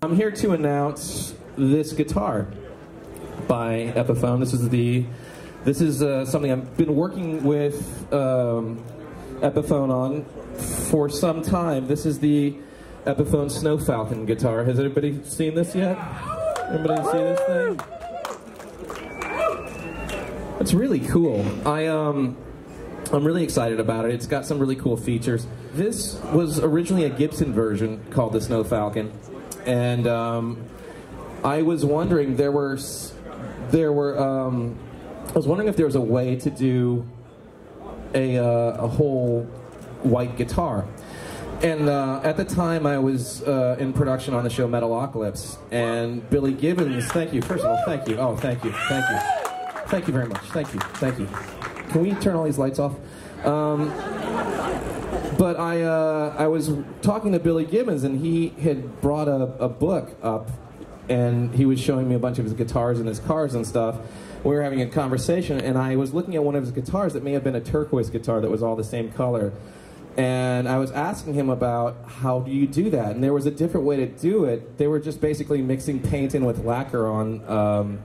I'm here to announce this guitar by Epiphone. This is something I've been working with Epiphone on for some time. This is the Epiphone Snow Falcon guitar. Has anybody seen this yet? Anybody see this thing? It's really cool. I'm really excited about it. It's got some really cool features. This was originally a Gibson version called the Snow Falcon, and I was wondering I was wondering if there was a way to do a whole white guitar. And at the time, I was in production on the show Metalocalypse, and Billy Gibbons. Thank you. First of all, thank you. Oh, thank you. Thank you. Thank you very much. Thank you. Thank you. Can we turn all these lights off? But I was talking to Billy Gibbons, and he had brought a book up, and he was showing me a bunch of his guitars and his cars and stuff. We were having a conversation, and I was looking at one of his guitars that may have been a turquoise guitar that was all the same color. And I was asking him about how do you do that, and there was a different way to do it. They were just basically mixing paint in with lacquer on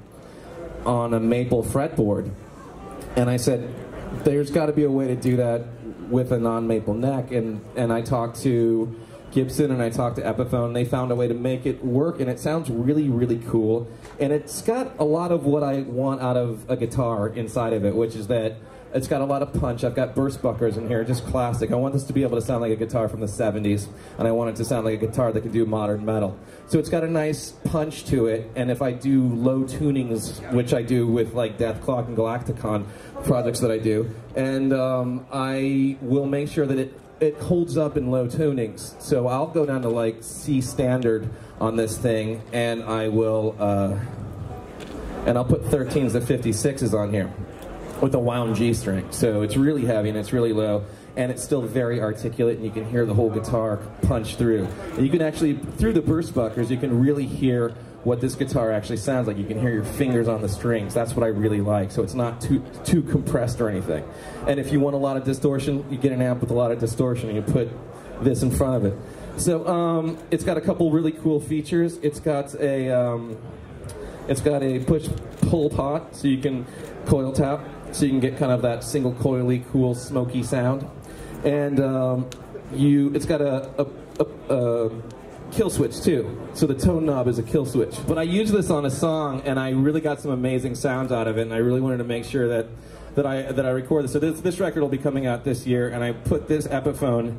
a maple fretboard. And I said, there's got to be a way to do that with a non-maple neck. And I talked to Gibson and I talked to Epiphone, and they found a way to make it work, and it sounds really, really cool. And it's got a lot of what I want out of a guitar inside of it, which is that it's got a lot of punch. I've got burst buckers in here, just classic. I want this to be able to sound like a guitar from the 70s, and I want it to sound like a guitar that can do modern metal. So it's got a nice punch to it, and if I do low tunings, which I do with like Dethklok and Galacticon projects that I do, and I will make sure that it holds up in low tunings. So I'll go down to like C standard on this thing, and I will, and I'll put 13s to 56s on here with a wound G string. So it's really heavy and it's really low, and it's still very articulate, and you can hear the whole guitar punch through. And you can actually, through the burst buckers, you can really hear what this guitar actually sounds like. You can hear your fingers on the strings. That's what I really like. So it's not too compressed or anything. And if you want a lot of distortion, you get an amp with a lot of distortion and you put this in front of it. So it's got a couple really cool features. It's got a push-pull pot, so you can coil tap, so you can get kind of that single coily, cool, smoky sound. And it's got a kill switch too, so the tone knob is a kill switch. But I used this on a song, and I really got some amazing sounds out of it, and I really wanted to make sure that I record this. So this record will be coming out this year, and I put this Epiphone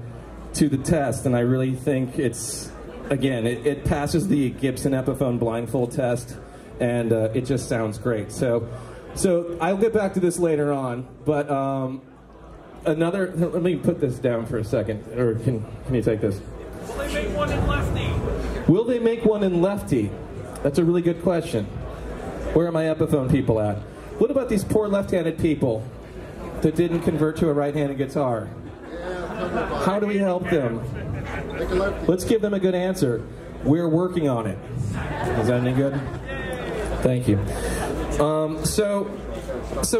to the test, and I really think it's, again, it passes the Gibson Epiphone blindfold test, and it just sounds great. So I'll get back to this later on, but let me put this down for a second, or can you take this? Will they make one in lefty? Will they make one in lefty? That's a really good question. Where are my Epiphone people at? What about these poor left-handed people that didn't convert to a right-handed guitar? How do we help them? Let's give them a good answer. We're working on it. Is that any good? Thank you. So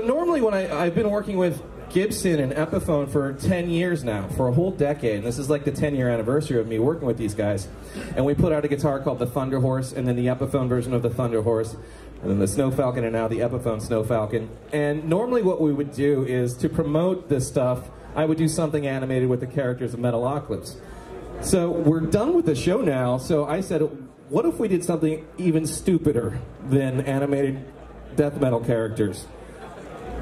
normally when I've been working with Gibson and Epiphone for 10 years now, for a whole decade, and this is like the 10-year anniversary of me working with these guys, and we put out a guitar called the Thunder Horse, and then the Epiphone version of the Thunder Horse, and then the Snow Falcon, and now the Epiphone Snow Falcon. And normally what we would do is, to promote this stuff, I would do something animated with the characters of Metalocalypse. So we're done with the show now, so I said, what if we did something even stupider than animated death metal characters?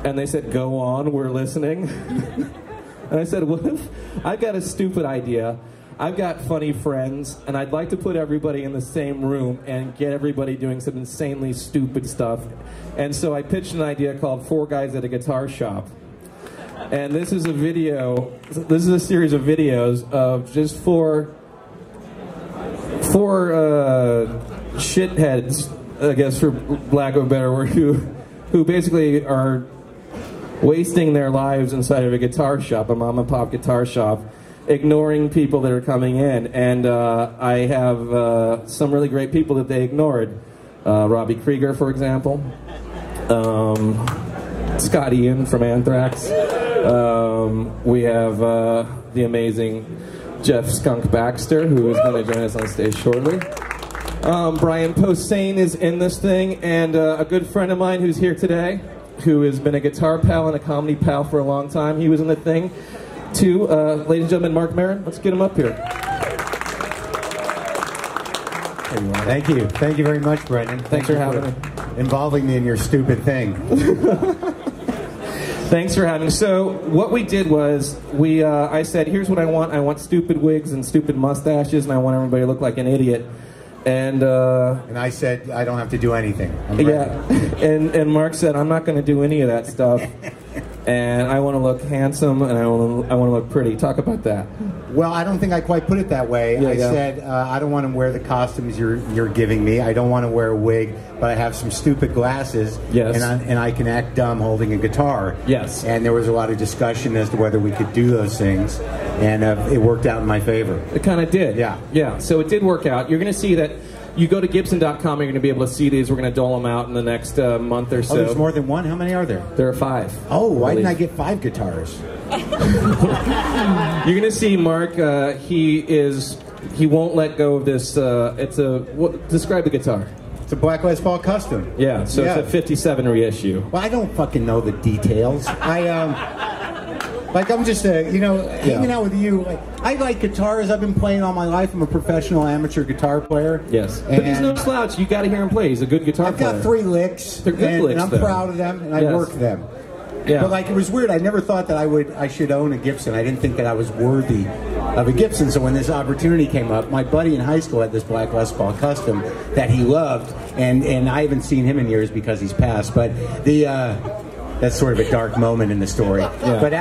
And they said, go on, we're listening. And I said, what if I've got a stupid idea, I've got funny friends, and I'd like to put everybody in the same room and get everybody doing some insanely stupid stuff. And so I pitched an idea called Four Guys at a Guitar Shop. And this is a video, this is a series of videos of just four shitheads, I guess for lack of a better word, who basically are wasting their lives inside of a guitar shop, a mom and pop guitar shop, ignoring people that are coming in. And I have some really great people that they ignored. Robbie Krieger, for example. Scott Ian from Anthrax. We have the amazing Jeff Skunk Baxter, who is going to join us on stage shortly. Brian Posehn is in this thing, and a good friend of mine who's here today, who has been a guitar pal and a comedy pal for a long time. He was in the thing, too. Ladies and gentlemen, Mark Maron, let's get him up here. Thank you. Thank you very much, Brendon. Thanks for having me. Involving me in your stupid thing. Thanks for having me. So what we did was, I said, here's what I want. I want stupid wigs and stupid mustaches, and I want everybody to look like an idiot. And I said, I don't have to do anything. Yeah. And Mark said, I'm not going to do any of that stuff. And I want to look handsome, and I want to look pretty. Talk about that. Well, I don't think I quite put it that way. I said, I don't want to wear the costumes you're giving me. I don't want to wear a wig, but I have some stupid glasses. Yes. And I can act dumb holding a guitar. Yes. And there was a lot of discussion as to whether we could do those things, and it worked out in my favor. It kind of did. Yeah. Yeah. So it did work out. You're going to see that. You go to Gibson.com, you're going to be able to see these. We're going to dole them out in the next month or so. Oh, there's more than one? How many are there? There are 5. Oh, why didn't I get 5 guitars? You're going to see Mark. He won't let go of this. Describe the guitar. It's a Black Les Paul Custom. Yeah, so it's a 57 reissue. Well, I don't fucking know the details. I'm just, hanging out with you. I like guitars. I've been playing all my life. I'm a professional amateur guitar player. Yes. But he's no slouch. You got to hear him play. He's a good guitar player. I've got 3 licks. They're good licks, and I'm proud of them, and I work them. Yeah. But it was weird. I never thought that I should own a Gibson. I didn't think that I was worthy of a Gibson. So when this opportunity came up, my buddy in high school had this Black Les Paul Custom that he loved, and I haven't seen him in years because he's passed. But that's sort of a dark moment in the story. Yeah. But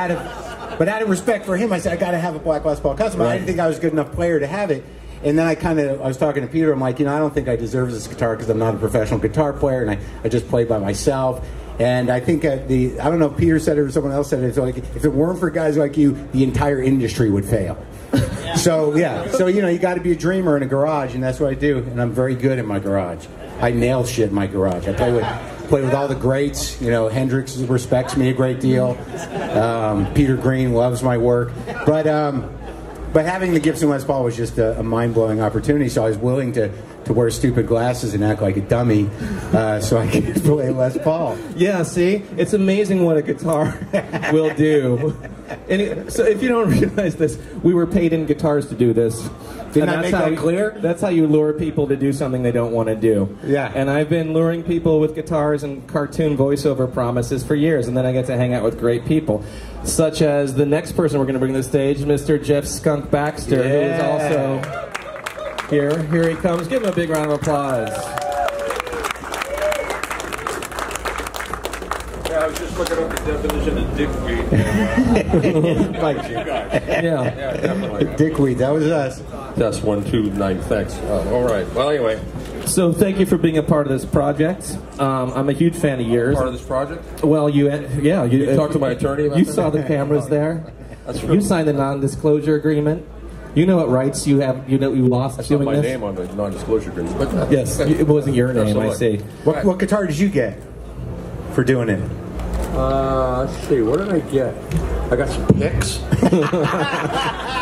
out of respect for him, I said I got to have a Black Les Paul Custom. Right. I didn't think I was a good enough player to have it. And then I was talking to Peter. I'm like, I don't think I deserve this guitar because I'm not a professional guitar player, and I just play by myself. And I think I don't know if Peter said it or someone else said it. So if it weren't for guys like you, the entire industry would fail. So you got to be a dreamer in a garage, and that's what I do. And I'm very good in my garage. I nail shit in my garage. I play with all the greats. Hendrix respects me a great deal. Peter Green loves my work. But having the Gibson Les Paul was just a mind-blowing opportunity, so I was willing to wear stupid glasses and act like a dummy so I could play Les Paul. Yeah, see? It's amazing what a guitar will do. So if you don't realize this, we were paid in guitars to do this. Didn't I make that clear? That's how you lure people to do something they don't want to do. Yeah. And I've been luring people with guitars and cartoon voiceover promises for years, and then I get to hang out with great people, such as the next person we're going to bring to the stage, Mr. Jeff Skunk Baxter, who is also here. Here he comes. Give him a big round of applause. Yeah, I was just looking up the definition of dickweed. Yeah, definitely. Dickweed, that was us. That's 1, 2, 9. Thanks. All right. Well, anyway. So thank you for being a part of this project. I'm a huge fan of yours. Part of this project? Well, you talked to my attorney about You that? saw the cameras there. That's true. You signed a non-disclosure agreement. You know what rights you have. You lost That's doing not my this. name on the non-disclosure agreement. But Yes, it wasn't your name. I see. What guitar did you get for doing it? Let's see. What did I get? I got some picks.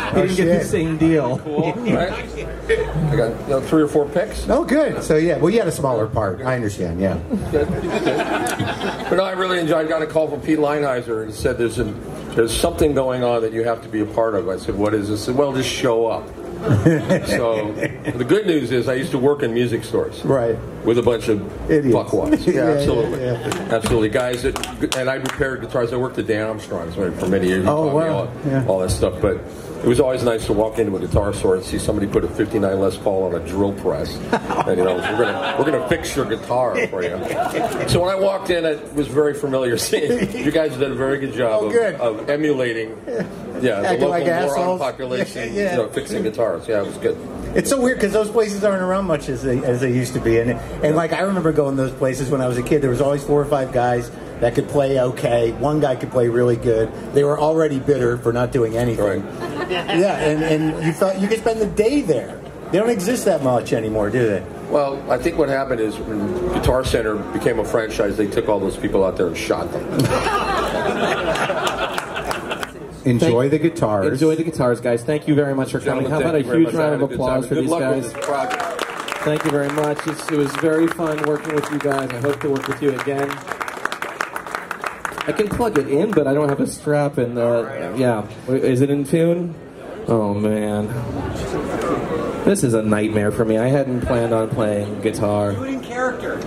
You didn't get the same deal. Cool, right? I got 3 or 4 picks. Oh, good. So you had a smaller part. I understand. Yeah. Good. But no, I really enjoyed. I got a call from Pete Leinheiser and said there's something going on that you have to be a part of. I said, what is this? He said, well, just show up. So the good news is I used to work in music stores, right, with a bunch of idiots. fuckwads. Yeah, absolutely, yeah. Absolutely, guys. And I repaired guitars. I worked at Dan Armstrong's for many years. Oh, wow. All that stuff, but. It was always nice to walk into a guitar store and see somebody put a 59 Les Paul on a drill press, and we're gonna fix your guitar for you. So when I walked in, it was very familiar seeing you guys did a very good job of emulating, the local moron population, fixing guitars. Yeah, it was good. It's so weird because those places aren't around much as they used to be, and I remember going to those places when I was a kid. There was always 4 or 5 guys that could play okay. One guy could play really good. They were already bitter for not doing anything. Right. Yeah, and you thought you could spend the day there. They don't exist that much anymore, do they? Well, I think what happened is when Guitar Center became a franchise, they took all those people out there and shot them. Enjoy the guitars. Enjoy the guitars, guys. Thank you very much for coming. How about a huge round of applause for these guys? Thank you very much. It was very fun working with you guys. I hope to work with you again. I can plug it in, but I don't have a strap. And yeah, is it in tune? Oh man, this is a nightmare for me. I hadn't planned on playing guitar. Do it in character.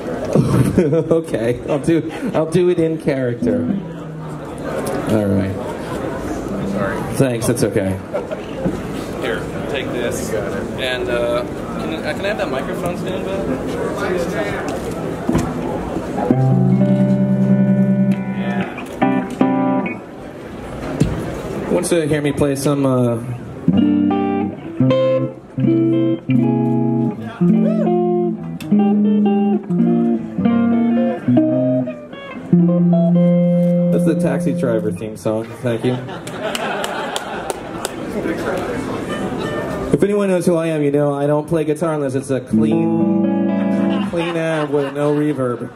Okay, I'll do it in character. All right. Sorry. Thanks. That's okay. Here, take this. Got it. And can I have that microphone stand back? Who wants to hear me play some? That's the Taxi Driver theme song. Thank you. If anyone knows who I am, you know I don't play guitar unless it's a clean amp with no reverb.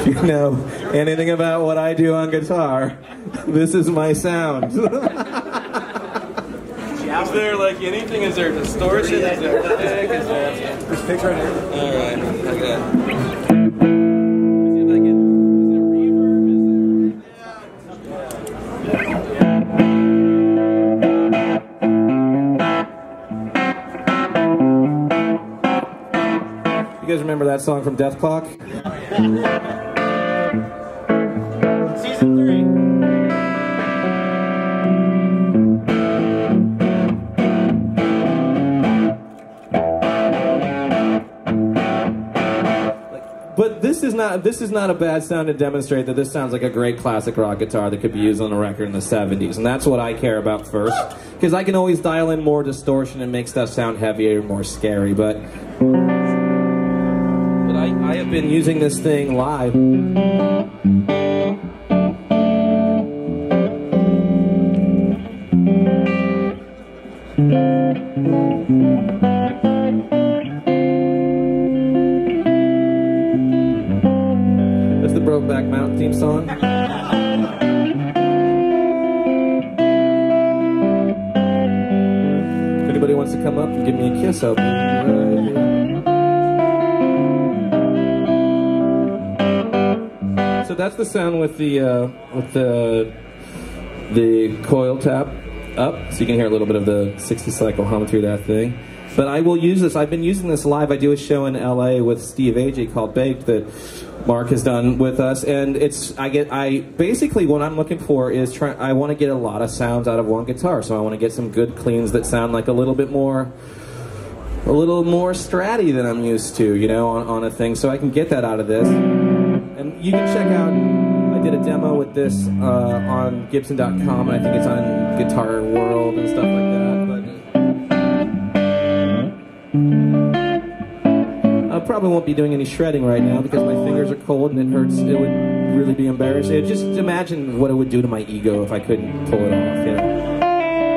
If you know anything about what I do on guitar, this is my sound. Is there like anything? Is there distortion? Is there kick? Is there... There's a picture right here. Alright, okay. You guys remember that song from Dethklok? Season 3. But this is not a bad sound to demonstrate that this sounds like a great classic rock guitar that could be used on a record in the 70s. And that's what I care about first. Because I can always dial in more distortion and make stuff sound heavier and more scary. But I have been using this thing live. That's the Brokeback Mountain theme song. If anybody wants to come up and give me a kiss, I'll be right here. So that's the sound with the coil tap up, so you can hear a little bit of the 60 cycle hum through that thing. But I will use this. I've been using this live. I do a show in LA with Steve Agee called Baked that Mark has done with us, and basically what I'm looking for is I want to get a lot of sounds out of one guitar. So I want to get some good cleans that sound like a little more stratty than I'm used to, you know, on a thing. So I can get that out of this. And you can check out, I did a demo with this on Gibson.com, and I think it's on Guitar World and stuff like that. But I probably won't be doing any shredding right now because my fingers are cold and it hurts. It would really be embarrassing. Just imagine what it would do to my ego if I couldn't pull it off, you know?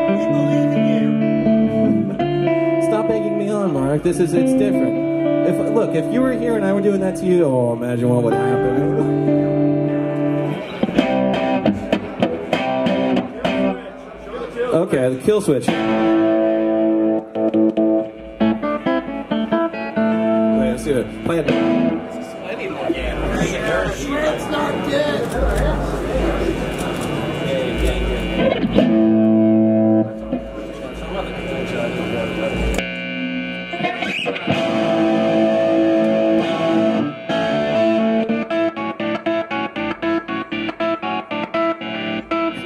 We believe in you. Stop egging me on, Mark. It's different. If you were here and I were doing that to you, oh, imagine what would happen. Okay, the kill switch. Wait, let's do it. Play it. I need more. It's not dead.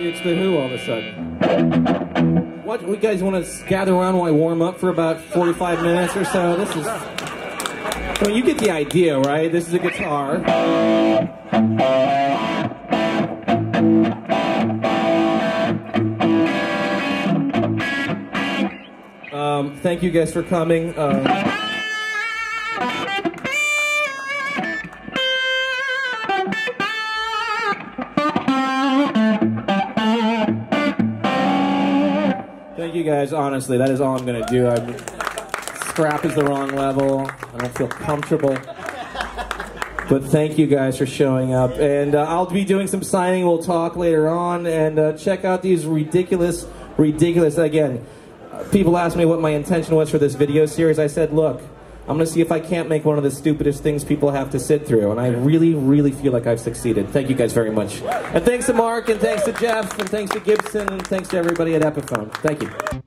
It's the Who all of a sudden. What, you guys want to gather around while I warm up for about 45 minutes or so? This is... Well, you get the idea, right? This is a guitar. Thank you guys for coming. Thank you guys, honestly, that is all I'm going to do. Scrap is the wrong level. I don't feel comfortable. But thank you guys for showing up. And I'll be doing some signing. We'll talk later on. And check out these ridiculous, again, people asked me what my intention was for this video series. I said, look, I'm going to see if I can't make one of the stupidest things people have to sit through. And I really, really feel like I've succeeded. Thank you guys very much. And thanks to Mark, and thanks to Jeff, and thanks to Gibson, and thanks to everybody at Epiphone. Thank you.